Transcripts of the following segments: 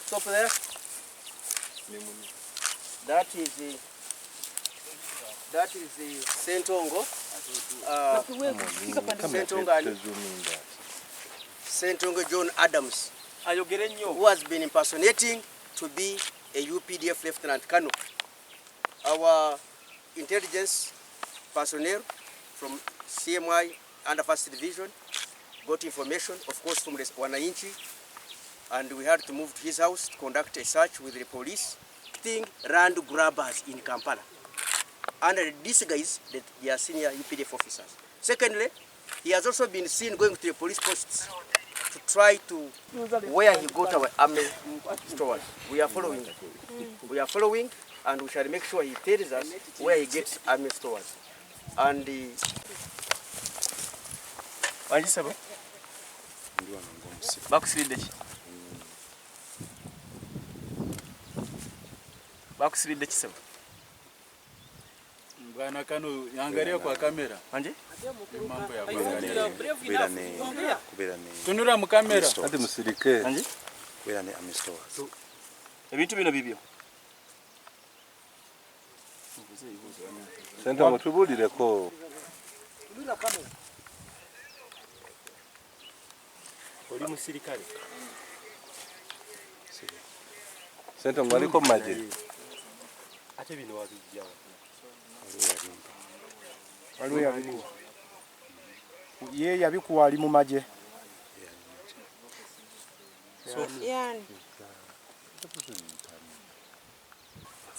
stop there. That is Sentongo. Sentongo John Adams, who has been impersonating to be a UPDF Lieutenant Colonel. Our intelligence personnel from CMI under 1st Division got information, of course, from the Wananchi, and we had to move to his house to conduct a search with the police. Land grabbers in Kampala under the disguise that they are senior UPDF officers. Secondly, he has also been seen going to the police posts to try to where he got our army stores. We are following. We are following, and we shall make sure he tells us where he gets army stores. And bakusibidde kisebo bwana kano yangalia kwa kamera anje mambo ya kuangalia kubera ne tunura mu kamera ati musirike anje kubera ne amistowa ebintu bino bibyo senta mutubulireko oli musirikale senta mwaliko maje ate bino wabijja waliwo yabikuwa ye yabikuwa ali mu maje yani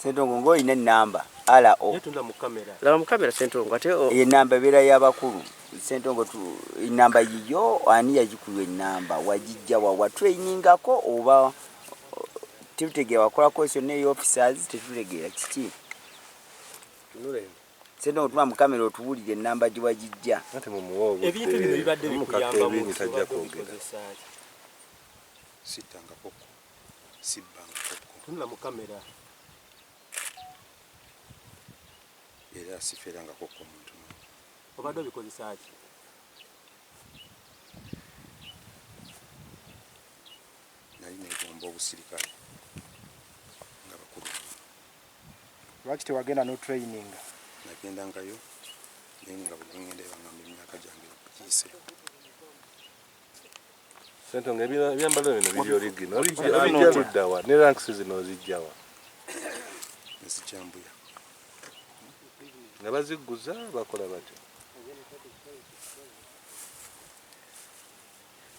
Sentongo ngo ine namba ala o yetunda mu kamera la mu kamera Sentongo ate ye namba bera y'abakulu Sentongo tu namba yiyo ani yagikuwe namba wajijja wa trainingako oba tutegera wakola question officers tetulegera kiki tunule Sentongo tuma mu kamera otubulire namba giwajijja ate mu muwogo ebintu bino bibadde bikuyamba mu tajja kwogera sitanga koko sibanga koko tunula mu kamera era siferanga koko muntu obadde bikozesa ki nali negomba obusirikale nga bakulu lwaki tewagenda no training nagendangayo nenga bugende bangamba emyaka gyange kiyise senta ngebyambalo bino biri origino obijja luddawa ne ranks zino zijjawa nezijambuya nga baziguza bakola batyo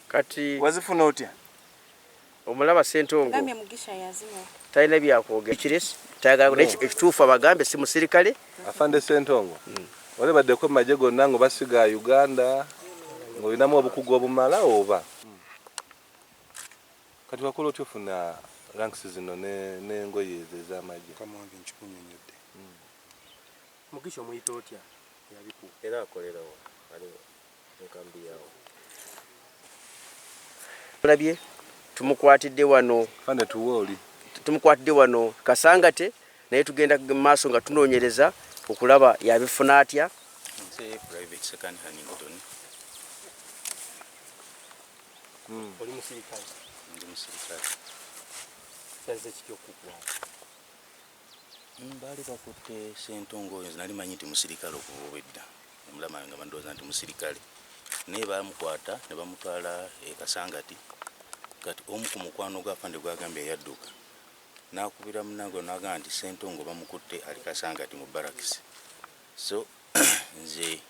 kati wazifuna otya omulaba Sentongo ngamye mugisha yazimo talina byakwogera kiresi tayagala ekituufu abagambe si musirikale afande Sentongo ole baddeko maje gonna ngo basiga Uganda ng'olinamu obukugu obumala oba kati wakola otyo ofuna ranks zino n'engoye ez'amaje kamange nkikunyonyodde mugisha omuyita otya yabiku era akolerawo ali enkambi yawo olabye tumukwatidde wano fande tuwoli tumukwatidde wano Kasangate naye tugenda mu maaso nga tunoonyereza okulaba yabifuna atya private second hand Ngotoni oli musirikale ndi musirikale kyaze kityo kukwa mbali bakutte Sentongo oyo nali manyi nti musirikale okuva obwedda omulama nga bandooza nti musirikale naye bamukwata ne bamutwala Kasangati kati omu ku mukwano gwa fande gwagambye yadduka nakubira munango naga nti Sentongo bamukutte ali Kasangati mu barracks so nze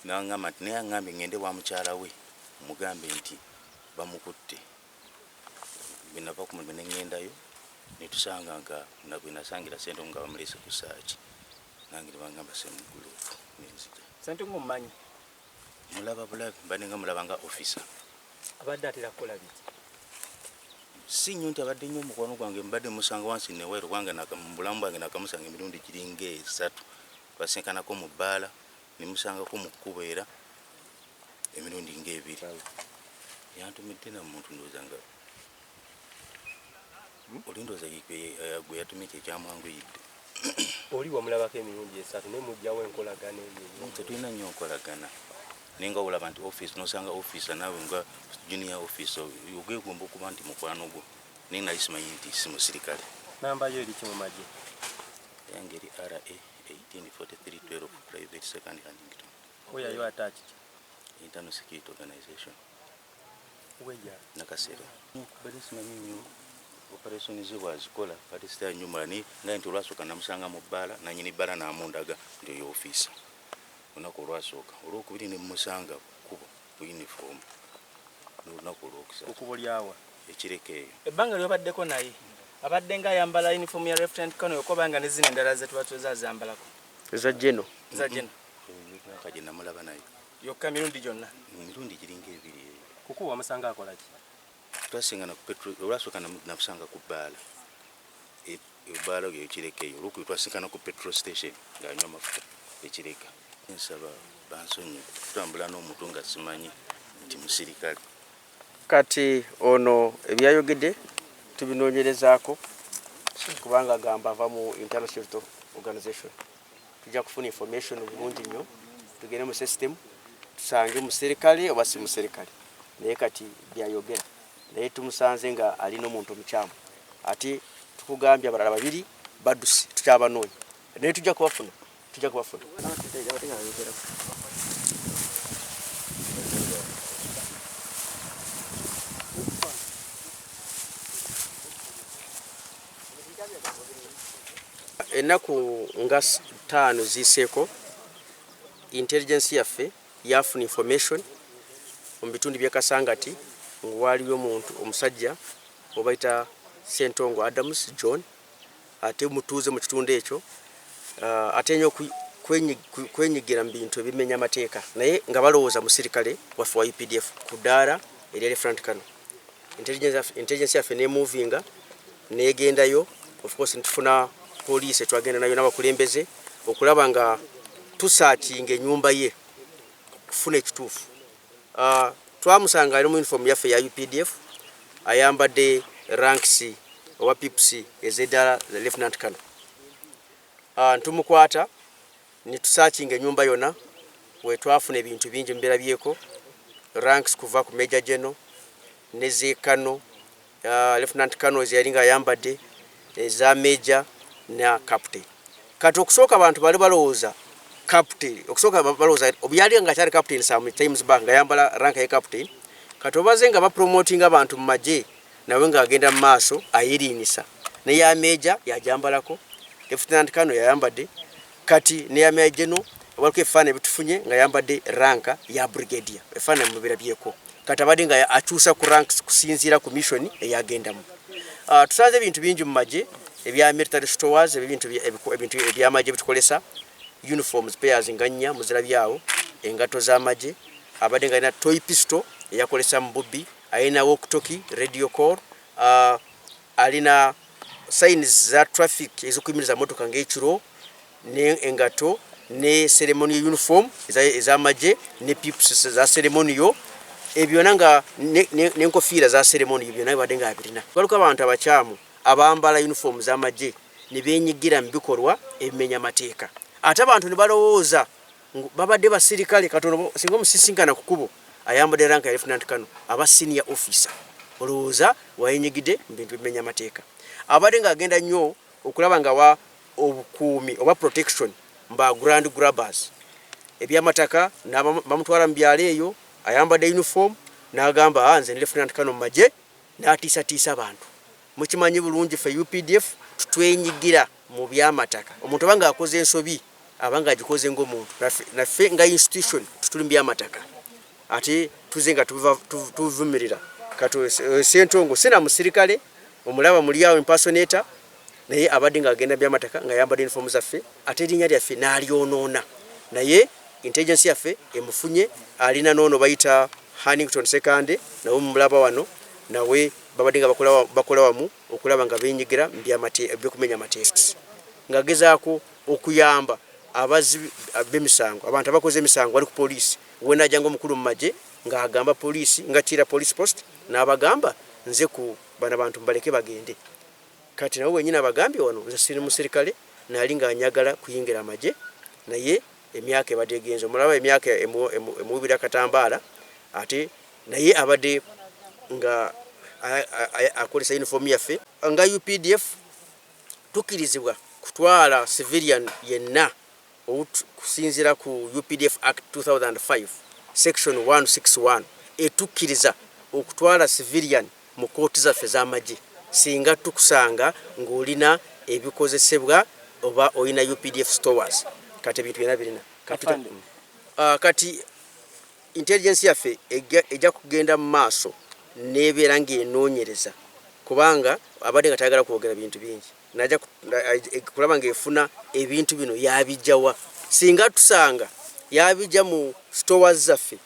nangamba nti naye angambye ngende wa mukyala we mugambe nti bamukutte binava ku mulimu nengendayo netusanga nga nabwe nasangira Sentongo nga bamulese ku saaki nange bangamba semugulufu nenzija Sentongo mmanyi mulaba bulabi mbanenga mulaba nga officer abadde atera kukola biki si nnyo nti abadde nnyo omukwano gwange mbadde musanga wansi newairo gwange mubulamu bwange nakamusanga emirundi giringa 3 twasenkanako mu bbaala nemusangako mu kkubo era emirundi nga 2 yantumidde namuntu ndowooza nga oli ndowooza gwe yatumidde ekyamwanguyidde oli wamulabako emirundi 3 naye mujjawo enkolagana eyo tetulina nnyo nkolagana naye nga olaba nti office nosanga officer naawe nga junior officer ogegomba okuba nti mukwano gwo nina isimanyi nti si musirikale. Namba yo eri kimu maji yange eri RA 184312 private second Huntington. Oya yo attached Internal Security Organization. Weya Nakasero. Bali simanyi nyo operation zibwazikola kati sita nyuma ni nti olwasooka namusanga mu bbala nanyini bbala n'amundaga ndio yo office. Onako olwasooka olwokubiri ne musanga kubo uniform. Onako olwokisa. Okubolyawa Ekirekeeyo. Ebbanga lyobaddeko naye abadde nga ayambala uniform ya Lieutenant Colonel okobanga ne zino endala ze tuba tuzazambalako. Za Jeno. Za Jeno. Kaje namulaba naye. Yokka mirundi gyonna. Mirundi giringa ebiri. Kukuwa amusanga akola ki? Twasingana ku petrol olwasooka namusanga ku bbala. Ebbala yo Kirekeeyo olwokuba twasingana ku petrol station ng'anywa amafuta ekireka. Nsaba bansonyi tutambula n'omuntu nga simanyi nti musirikale. Kati ono ebyayogedde tubinoonyerezaako kubanga gamba ava mu Internal Security Organization. Tujja kufuna information bulungi nnyo tugende mu system tusange musirikale oba si musirikale. Naye kati byayogera naye tumusanze nga alina omuntu omukyamu ate tukugambye abalala babiri baddusi tukyabanoonya naye tujja kubafuna. Ennaku nga 5 ziseeko intelligence yaffe yafuna information mu bitundu bya Kasangati waliwo omuntu omusajja obaita Ssentongo Adams John ate mutuuze mu kitundu ekyo ate nyo kwenyigira mu bintu ebimenya amateeka naye nga balowooza musirikale waffe wa UPDF ku ddaala eri Lieutenant Colonel. Intelligence yaffe ne movinga negendayo of course ntufuna police twagenda nayo n'abakulembeze okulaba nga tusaachinga ennyumba ye kufuna ekituufu. Twamusanga ali mu uniform yaffe ya UPDF ayambadde ranks owa pips ez'eddala the Lieutenant Colonel. Ntumukwata ne tusaachinga ennyumba yonna we twafuna ebintu bingi mbirabyeko ranks kuva ku Major General ne zeekano Lieutenant Colonel eyalinga ayambadde eza Major na Captain. Kati okusooka abantu bali balowooza Captain okusooka balowooza obyali nga kyali Captain some times back nga yambala rank ya Captain kati obaze nga bapromoting abantu mu magye nawe nga agenda mu maaso ayirinisa ne ya Major yajambalako Lieutenant Colonel yayambadde kati ne ya Major General waliko efaana bitufunye nga yambadde ranka ya Brigadier efaana mu birabyeko kati abadde nga akyusa ku ranks kusinziira ku mission eyagendamu. Tusanze ebintu bingi mu magye ebya military stores ebintu ebyamagye bitukolesa uniforms pairs nganya muzira byawo engato z'amagye abadde nga alina toy pistol eyakolesa mu bubbi alina walkie-talkie radio call alina signs za traffic ezikuyimiriza motoka ng'ekiro ne engato ne ceremony uniform ez'amagye ne pips za ceremony yo ebyo nanga n'enkofiira za ceremony ebyo nayo badde nga abirina. Waliko abantu abakyamu abambala uniform z'amagye ne beenyigira mu bikolwa ebimenya amateeka ate abantu ne balowooza babadde basirikale katono singa omusisinkana ku kubo ayambadde ranka ya Lieutenant Colonel aba senior officer olowooza wayenyigidde mu bintu bimenya amateeka abadde nga agenda nnyo okulaba nga wa obukuumi oba protection mba grand grabbers ebyamataka bamutwala mu byalo eyo ayambadde uniform n'agamba nze ne Lieutenant Colonel mu magye n'atiisatiisa abantu. Mukimanyi bulungi fe UPDF tutwenyigira mu byamataka omuntu abanga akoze ensobi abanga agikoze ng'omuntu naffe nga institution tutuli mu byamataka ate tuze nga tuvumirira kati Ssentongo sina musirikale omulaba muli awo impersonator naye abadde nga agenda byamataka nga yambadde uniform zaffe ate erinnya lyaffe n'alyonoona naye intelligence yaffe emufunye alina n'ono bayita Huntington Second nawe mulaba wano nawe babadde nga bakola wamu okulaba nga beenyigira mu byokumenya amateeka nga gezaako okuyamba abazi b'emisango abantu abakoze emisango wali ku poliisi wenajja ng'omukulu mu magye ng'agamba poliisi nga Kira police post n'abagamba nze ku bano abantu mbaleke bagende kati nawe wenyini abagambye wano nze siri musirikale naali ng'anyagala kuyingira amagye naye emyaka ebadde egenze omulaba emyaka emuwibira katambaala ate naye abadde nga akolesa uniform yaffe nga UPDF tukirizibwa kutwala civilian yenna kusinzira ku UPDF Act 2005 section 161 etukiriza okutwala civilian mu kooti zaffe z'amagye singa tukusanga ng'olina ebikozesebwa oba olina UPDF stores kati ebintu byonna birina kati intelligence yaffe ejja kugenda mu maaso nebeera ng'enoonyereza kubanga abadde nga tayagala kwogera bintu bingi najja kulaba ng'efuna ebintu bino yabijjawa singa tusanga yabijja mu stores zaffe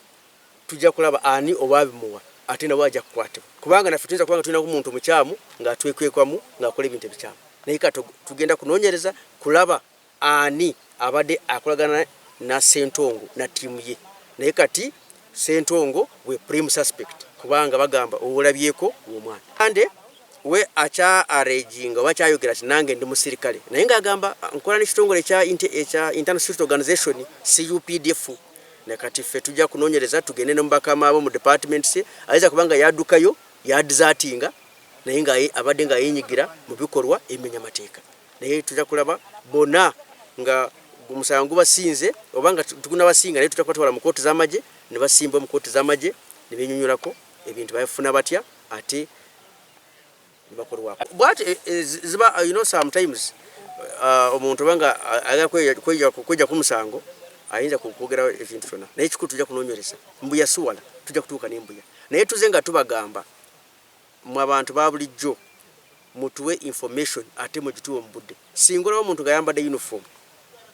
tujja kulaba ani oba bimuwa ate nabo ajja kukwatibwa kubanga naffe tuyinza kubanga tulina omuntu mukyamu ng'atwekwekwamu ng'akola ebintu ebikyamu naye kati tugenda kunoonyereza kulaba ani abadde akolagana na Ssentongo na tiimu ye naye kati Ssentongo we prime suspect kubanga bagamba owolabyeko w'omwana ande we acha arranging wakyayogera ati nange ndi musirikale naye ng'agamba nkola n'ekitongole ekya International Security Organization CUPDF nakati ffe tujja kunoonyereza tugende n'omubaka abo mu departments ayinza kubanga yaddukayo yadizatinga naye nga abadde nga yeenyigira mu bikolwa emenya mateeka naye tujja kulaba bona nga omusango basinze obanga tukuna basinga naye tujja kubatwala mu kooti z'amagye ne basimba mu kooti z'amagye ne benyonyolako ebintu bayafuna batya ate but ziba sometimes omuntu banga kweja kumusango ayinza kwogera ebintu byonna naye kikulu tujja kunoonyereza mbuya suwala tujja kutuuka n'embuya naye tuze nga tubagamba mu abantu ba bulijjo mutuwe information ate mugituwe mu budde singa olaba omuntu nga yambadde uniform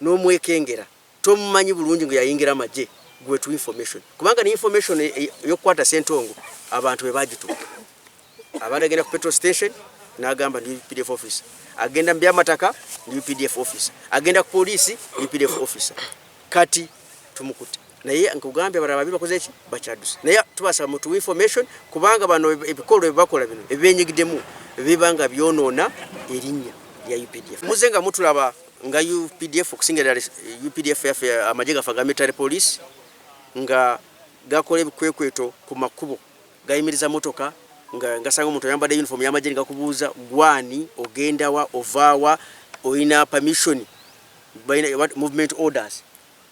n'omwekengera tomumanyi bulungi nga yayingira amagye gwe tu information kubanga ni information yokukwata Ssentongo abantu be bagituwa abadde agenda ku petrol station n'agamba ndi UPDF officer agenda mbyamataka ndi UPDF officer agenda ku poliisi UPDF officer kati tumukute naye nkugambye abalala babiri bakoze eki bakyadusa naye tubasaba mutu information kubanga bano ebikolo ebibakola bino ebyenyigiddemu bibanga byonoona erinnya lya UPDF muzenga mutulaba nga UPDF okusingira UPDF yaffe amagye gafa ga military police nga gakola ebikwekweto ku makubo gayimiriza motoka nga sanga omuntu yambadde uniform y'amagye ngakubuuza gwani ogendawa ovaawa oyina permission movement orders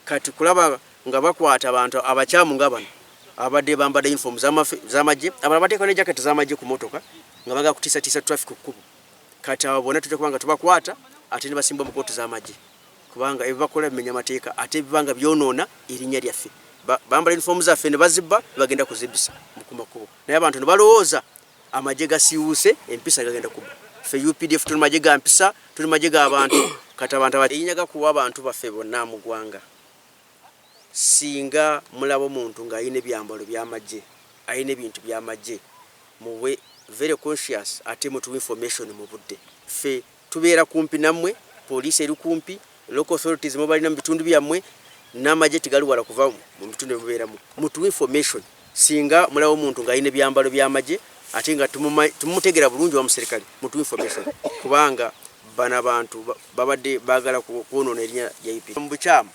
kati kulaba nga bakwata abantu abakyamu nga bano abadde bambadde uniform z'amagye abalala bateeka ne jacket z'amagye ku motoka nga baga kutiisa traffic kukubo kati abo bonna tujja kubanga tubakwata ate ne basimba mu kooti z'amagye kubanga ebibakola bimenya mateeka ate bibanga byonoona erinnya lyaffe bambala uniform zaffe ne bazibba bagenda kuzibisa ku makubo naye abantu ne balowooza amagye gasiiwuse empisa gagenda kuba ffe UPDF tuli magye ga mpisa tuli magye g'abantu kati abantu abayinyaga kuwa abantu baffe bonna mu ggwanga singa mulaba omuntu ng'ayina ebyambalo by'amagye ayina ebintu by'amagye muwe very conscious ate mutu information mu budde ffe tubeera kumpi nammwe poliisi eri kumpi local authorities mubalina mu bitundu byammwe n'amagye tigali wala kuva mu bitundu ebibeeramu mutu information singa mulaba omuntu ng'ayina ebyambalo by'amagye ate nga tumutegera bulungi wa muserikale mutu information kubanga bana abantu babadde baagala kwonoona erinnya lya UPDF mu bukyamu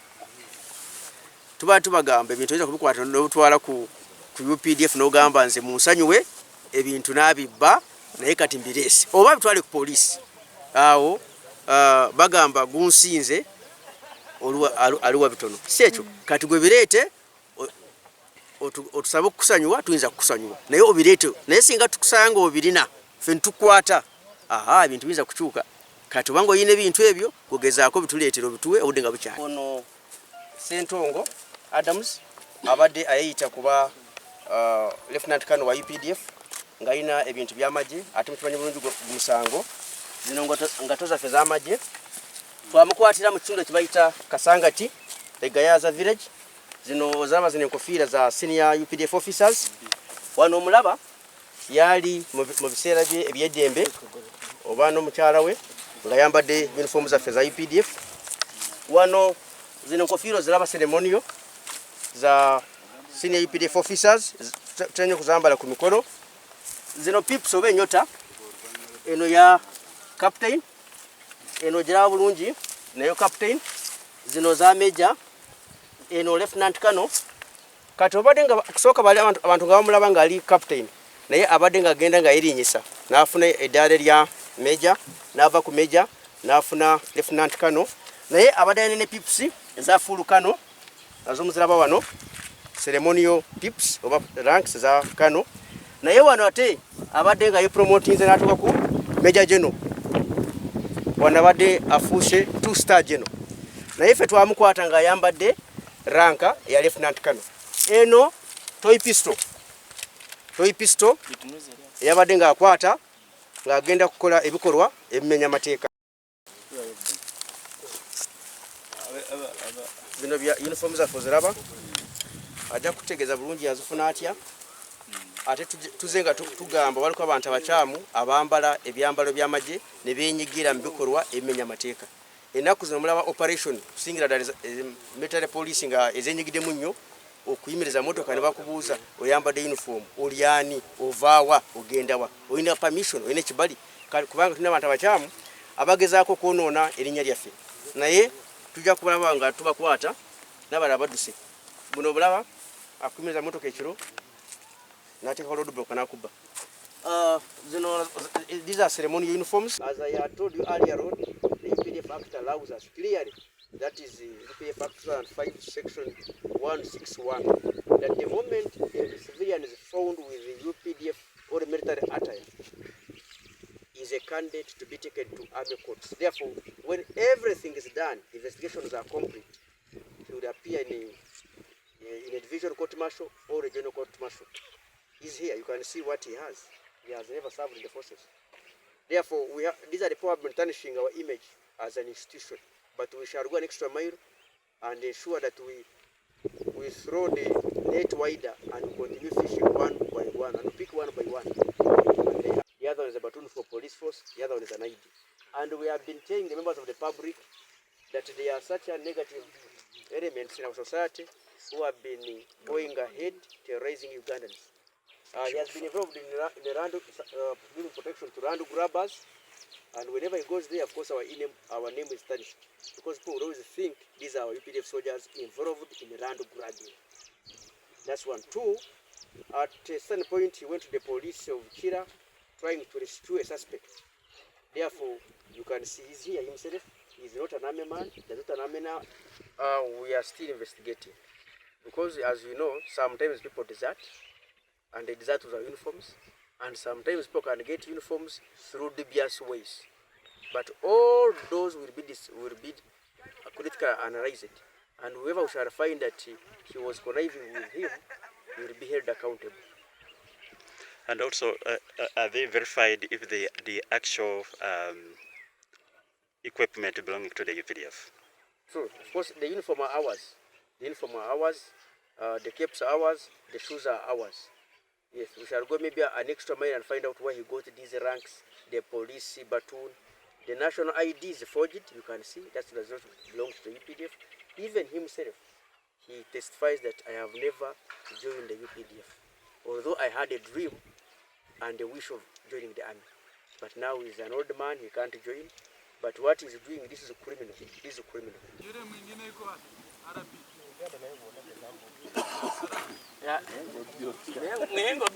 tuba tubagamba ebintu oyinza kubikwata n'obutwala ku UPDF n'ogamba nze munsanyuwe ebintu n'abibba naye kati mbireese oba bitwale ku poliisi awo bagamba gunsinze aliwa bitono si ekyo kati gwe bireete otusabe okukusanyuwa tuyinza kukusanyuwa naye obireete naye singa tukusanga obirina ffe ntukwata ebintu biyinza kukyuka kati obanga oyina ebintu ebyo kugezaako bituleetera obituwe obudde nga bukyali ono Ssentongo Adams abadde ayeyita kuba Lieutenant Colonel wa UPDF nga ayina ebintu by'amagye ate mukimanyi bulungi musango zino ngato zaffe z'amagye twamukwatira mu kitundu kibayita Kasangati egayaza village zino zaba zino enkofiira za senior UPDF officers wano omulaba yali mu biseera bye ebyeddembe oba n'omukyala we nga yambadde uniform zaffe za UPDF wano zino enkofiiro ziraba ceremonial za senior UPDF officers tutenye kuzambala ku mikono zino pips oba enyota eno ya captain eno giraba bulungi nayo captain zino za major eno lieutenant colonel kati obadde nga kusooka bali abantu nga bamulaba nga ali captain naye abadde nga agenda nga yerinyisa n'afuna eddaala lya Major n'ava ku Major n'afuna Lieutenant Colonel, naye abadde ne pips eza full Colonel nazo muziraba wano, ceremonial pips oba ranks za Colonel, naye wano ate abadde nga yepromotinze n'atuuka ku Major General, wano abadde afuuse 2-star General, naye ffe twamukwata nga ayambadde ranka ya Lieutenant Colonel. Eno toy pistol yabadde nga akwata nga agenda kukola ebikolwa ebimenya amateeka. Bino bya uniform za fozeraba ajja kutegeeza bulungi yazifuna atya, ate tuzenga tugamba waliko abantu abakyamu abambala ebyambalo by'amagye ne byenyigira mu bikolwa ebimenya amateeka. Ennaku zino mulaba operation kusingira ddala military police nga ezenyigiddemu nnyo, okuyimiriza motoka ne bakubuuza oyambadde uniform olyani, ovaawa, ogendawa, olina permission, olina ekibali, kubanga tulina abantu abakyamu abagezaako kwonoona erinnya lyaffe, naye tujja kubalaba nga tubakwata n'abalala badduse. Buno bulaba akuyimiriza motoka ekiro n'ateekako road block n'akubba. These are ceremonial uniforms. As I had told you earlier on, the UPDF Act allows us clearly, that is the UPDF Act 2005 section 161, that the moment a civilian is found with the UPDF or the military attire, is a candidate to be taken to army courts. Therefore, when everything is done, investigations are complete, he would appear in a division court martial or a general court martial. He's here. You can see what he has. He has never served in the forces. Therefore, these are the problem tarnishing our image as an institution. But we shall go an extra mile and ensure that we throw the net wider and continue fishing one by one and pick one by one. And the other one is a platoon for police force, the other one is an ID. And we have been telling the members of the public that there are such a negative elements in our society who have been going ahead terrorizing Ugandans. He has been involved in giving protection to land grabbers, and whenever he goes there, of course, our name is tarnished, because people will always think these are our UPDF soldiers involved in land grabbing. That's one. Two, at a certain point, he went to the police of Kira trying to rescue a suspect. Therefore, you can see he's here himself. He's not an army man. He's not an army now. We are still investigating, because as you know, sometimes people desert, and they desert with our uniforms, and sometimes people can get uniforms through dubious ways. But all those will be critically analyzed, and whoever we shall find that he was conniving with him will be held accountable. And also, are they verified if the actual equipment belonging to the UPDF? So, of course, the uniform are ours. The caps are ours. The shoes are ours. Yes, we shall go maybe an extra mile and find out where he got these ranks, the police platoon. The national ID is forged, you can see, that does not belong to the UPDF. Even himself, he testifies that I have never joined the UPDF, although I had a dream and a wish of joining the army. But now he's an old man, he can't join. But what he's doing, this is a criminal. This is a criminal. Yeah.